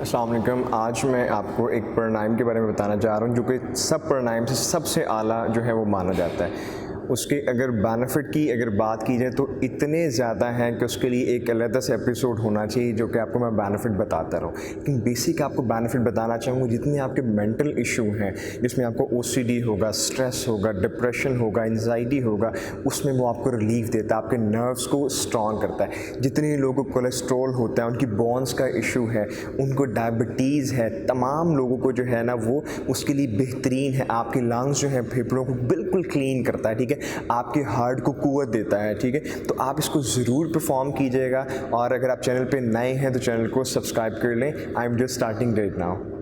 अस्सलाम वालेकुम। आज मैं आपको एक प्राणायाम के बारे में बताना चाह रहा हूँ जो कि सब प्राणायाम से सबसे आला जो है वो माना जाता है। उसके अगर बेनिफिट की अगर बात की जाए तो इतने ज़्यादा हैं कि उसके लिए एक अलग से एपिसोड होना चाहिए जो कि आपको मैं बेनिफिट बताता रहूँ। लेकिन बेसिक आपको बेनिफिट बताना चाहूँगा, जितने आपके मेंटल इशू हैं जिसमें आपको ओसीडी होगा, स्ट्रेस होगा, डिप्रेशन होगा, एंजाइटी होगा, उसमें वो आपको रिलीफ देता है, आपके नर्व्स को स्ट्रॉन्ग करता है। जितने लोगों को कोलेस्ट्रॉल होता है, उनकी बोन्स का इशू है, उनको डायबिटीज़ है, तमाम लोगों को जो है ना वो उसके लिए बेहतरीन है। आपके लंग्स जो है फेफड़ों को बिल्कुल क्लीन करता है, ठीक है, आपके हार्ट को कुव्वत देता है, ठीक है। तो आप इसको ज़रूर परफॉर्म कीजिएगा और अगर आप चैनल पे नए हैं तो चैनल को सब्सक्राइब कर लें। I am just starting right now.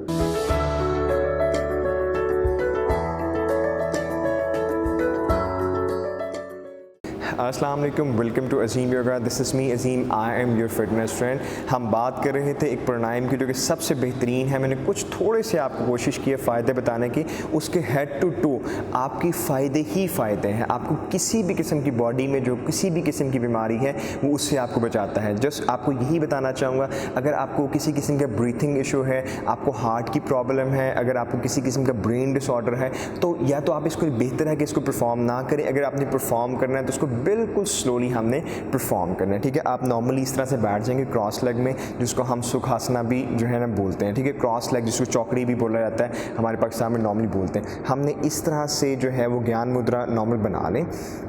अस्सलाम वालेकुम, welcome to Azeem Yoga. This is me Azeem, I am your fitness friend. हम बात कर रहे थे एक प्राणायाम की जो कि सबसे बेहतरीन है। मैंने कुछ थोड़े से आपको कोशिश की है फ़ायदे बताने की। उसके हेड टू टू आपकी फ़ायदे ही फ़ायदे हैं। आपको किसी भी किस्म की बॉडी में जो किसी भी किस्म की बीमारी है वो उससे आपको बचाता है। जस्ट आपको यही बताना चाहूँगा, अगर आपको किसी किस्म का ब्रीथिंग इशू है, आपको हार्ट की प्रॉब्लम है, अगर आपको किसी किस्म का ब्रेन डिसऑर्डर है, तो या तो आप इसको बेहतर है कि इसको परफॉर्म ना करें। अगर आपने परफॉर्म करना है तो उसको बिल्कुल स्लोली हमने परफॉर्म करना है, ठीक है। आप नॉर्मली इस तरह से बैठ जाएंगे क्रॉस लेग में, जिसको हम सुखासना भी जो है ना बोलते हैं, ठीक है। क्रॉस लेग जिसको चौकड़ी भी बोला जाता है, हमारे पाकिस्तान में नॉर्मली बोलते हैं। हमने इस तरह से जो है वो ज्ञान मुद्रा नॉर्मल बना लें,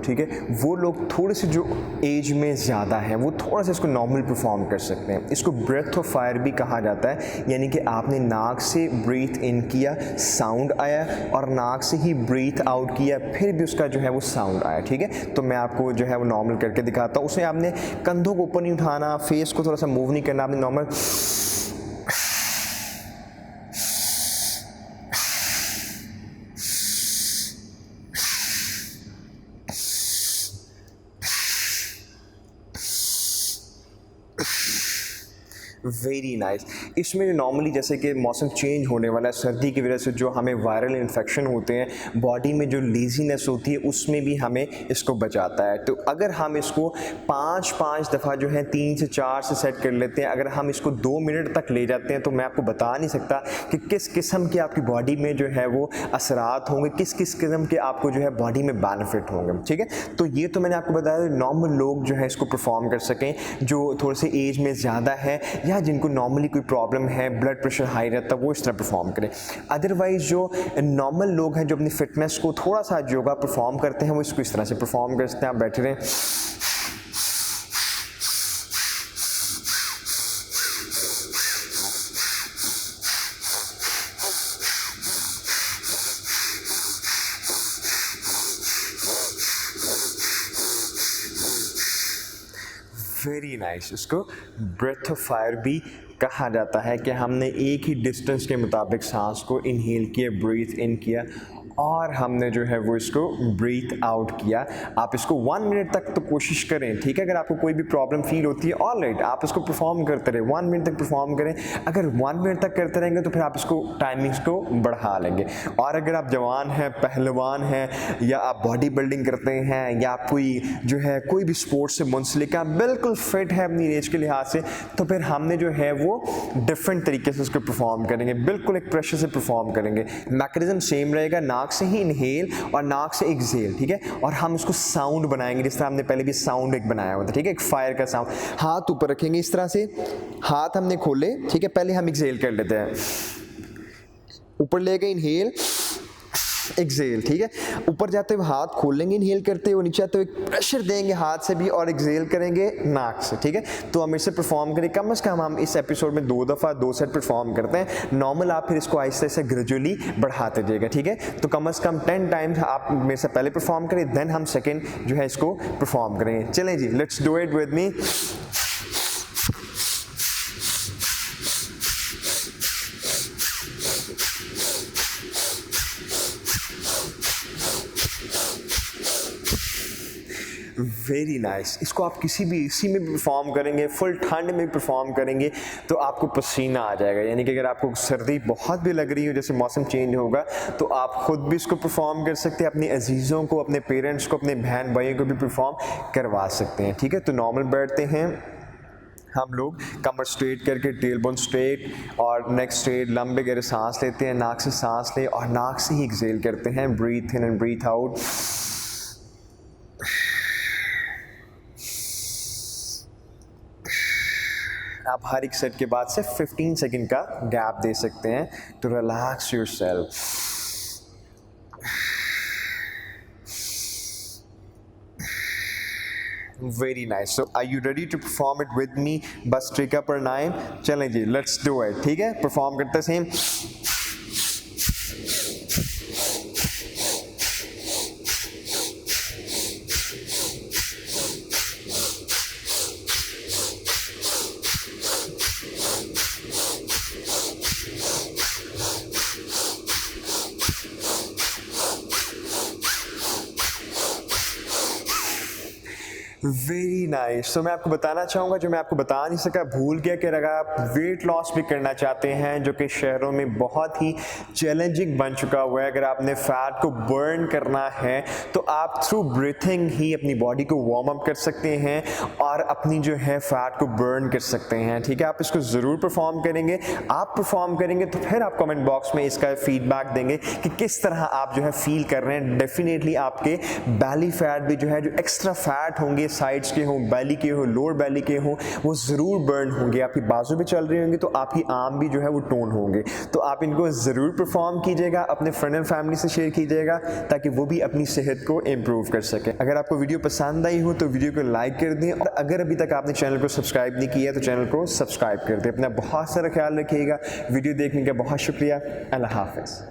ठीक है। वो लोग थोड़े से जो एज में ज़्यादा हैं वो थोड़ा सा इसको नॉर्मल परफॉर्म कर सकते हैं। इसको ब्रेथ ऑफ फायर भी कहा जाता है, यानी कि आपने नाक से ब्रीथ इन किया, साउंड आया, और नाक से ही ब्रीथ आउट किया, फिर भी उसका जो है वो साउंड आया, ठीक है। तो मैं आपको जो है वो नॉर्मल करके दिखाता हूँ। उसमें आपने कंधों को ऊपर नहीं उठाना, फेस को थोड़ा सा मूव नहीं करना, आपने नॉर्मल वेरी नाइस। इसमें नॉर्मली जैसे कि मौसम चेंज होने वाला है, सर्दी की वजह से जो हमें वायरल इन्फेक्शन होते हैं, बॉडी में जो लेजीनेस होती है, उसमें भी हमें इसको बचाता है। तो अगर हम इसको 5 दफ़ा जो है 3 से 4 से सेट कर लेते हैं, अगर हम इसको 2 मिनट तक ले जाते हैं, तो मैं आपको बता नहीं सकता कि किस किस्म के आपकी बॉडी में जो है वो असरात होंगे, किस किस किस्म के आपको जो है बॉडी में बेनिफिट होंगे, ठीक है। तो ये तो मैंने आपको बताया नॉर्मल लोग जो है इसको परफॉर्म कर सकें, जो थोड़े से एज में ज़्यादा है या जिनको नॉर्मली कोई प्रॉब्लम है, ब्लड प्रेशर हाई रहता है, वो इस तरह परफॉर्म करें। अदरवाइज जो नॉर्मल लोग हैं जो अपनी फिटनेस को थोड़ा सा योगा परफॉर्म करते हैं, वो इसको इस तरह से परफॉर्म कर सकते हैं। आप बैठे रहें, वेरी नाइस। इसको ब्रेथ ऑफ फायर भी कहा जाता है कि हमने एक ही डिस्टेंस के मुताबिक सांस को इनहेल किया, ब्रीथ इन किया, और हमने जो है वो इसको ब्रीथ आउट किया। आप इसको 1 मिनट तक तो कोशिश करें, ठीक है। अगर आपको कोई भी प्रॉब्लम फील होती है, ऑल राइट, आप इसको परफॉर्म करते रहे, 1 मिनट तक परफॉर्म करें। अगर 1 मिनट तक करते रहेंगे तो फिर आप इसको टाइमिंग्स को बढ़ा लेंगे। और अगर आप जवान हैं, पहलवान हैं, या आप बॉडी बिल्डिंग करते हैं, या आप कोई जो है कोई भी स्पोर्ट्स से मुंसलिक, आप बिल्कुल फिट है अपनी एज के लिहाज से, तो फिर हमने जो है वो डिफरेंट तरीके से उसको परफॉर्म करेंगे, बिल्कुल एक प्रेशर से परफॉर्म करेंगे। मैकेनिज्म सेम रहेगा, नाक से ही इनहेल और नाक से एक्सहेल, ठीक है। और हम इसको साउंड बनाएंगे जिस तरह हमने पहले भी साउंड एक बनाया हुआ था, ठीक है, एक फायर का साउंड। हाथ ऊपर रखेंगे इस तरह से, हाथ हमने खोले, ठीक है। पहले हम एक्सहेल कर लेते हैं, ऊपर ले गए, इनहेल एक्सहेल, ठीक है। ऊपर जाते हुए हाथ खोल लेंगे, इनहेल करते हुए, नीचे आते हुए प्रेशर देंगे हाथ से भी, और एक्सहेल करेंगे नाक से, ठीक है। तो हम इसे परफॉर्म करें, कम से कम हम इस एपिसोड में 2 दफ़ा 2 सेट परफॉर्म करते हैं। नॉर्मल आप फिर इसको आहिस्ते से ग्रेजुअली बढ़ाते जाइएगा, ठीक है। तो कम से कम 10 टाइम्स आप मेरे से पहले परफॉर्म करें, देन हम सेकेंड जो है इसको परफॉर्म करेंगे। चलें जी, let's do it with me. Very nice. इसको आप किसी भी इसी में परफॉर्म करेंगे, फुल ठंड में परफॉर्म करेंगे तो आपको पसीना आ जाएगा। यानी कि अगर आपको सर्दी बहुत भी लग रही हो, जैसे मौसम चेंज होगा, तो आप खुद भी इसको परफॉर्म कर सकते हैं, अपने अजीज़ों को, अपने पेरेंट्स को, अपने बहन भाइयों को भी परफॉर्म करवा सकते हैं, ठीक है। तो नॉर्मल बैठते हैं, हम लोग कमर स्ट्रेट करके, टेल बोन स्ट्रेट और नेक स्ट्रेट, लंबे गहरे सांस लेते हैं, नाक से सांस ले और नाक से ही एक्सेल करते हैं, breathe in and breathe out. आप हर एक सेट के बाद से 15 सेकंड का गैप दे सकते हैं to relax yourself. Very nice. So are you ready to perform it with me? बस ट्रिक अप और नाइम, चलें जी, लेट्स डू इट। ठीक है, परफॉर्म करते सेम। Very nice. तो मैं आपको बताना चाहूँगा, जो मैं आपको बता नहीं सका, भूल गया, कि अगर आप वेट लॉस भी करना चाहते हैं, जो कि शहरों में बहुत ही चैलेंजिंग बन चुका हुआ है, अगर आपने फैट को बर्न करना है तो आप थ्रू ब्रीथिंग ही अपनी बॉडी को वार्म अप कर सकते हैं और अपनी जो है फैट को बर्न कर सकते हैं। ठीक है, आप इसको ज़रूर परफॉर्म करेंगे। आप परफॉर्म करेंगे तो फिर आप कमेंट बॉक्स में इसका फीडबैक देंगे कि किस तरह आप जो है फील कर रहे हैं। डेफिनेटली आपके बैली फैट भी जो है, जो एक्स्ट्रा फैट होंगे, साइड्स के हों, बैली के हो, लोअर बैली के हों, वो ज़रूर बर्न होंगे। आपकी बाजू भी चल रही होंगी तो आपकी आर्म भी जो है वो टोन होंगे। तो आप इनको ज़रूर परफॉर्म कीजिएगा, अपने फ्रेंड एंड फैमिली से शेयर कीजिएगा ताकि वो भी अपनी सेहत को इम्प्रूव कर सके। अगर आपको वीडियो पसंद आई हो तो वीडियो को लाइक कर दें और अगर अभी तक आपने चैनल को सब्सक्राइब नहीं किया तो चैनल को सब्सक्राइब कर दें। अपना बहुत सारा ख्याल रखिएगा। वीडियो देखने का बहुत शुक्रिया। अल्लाह हाफ़िज़।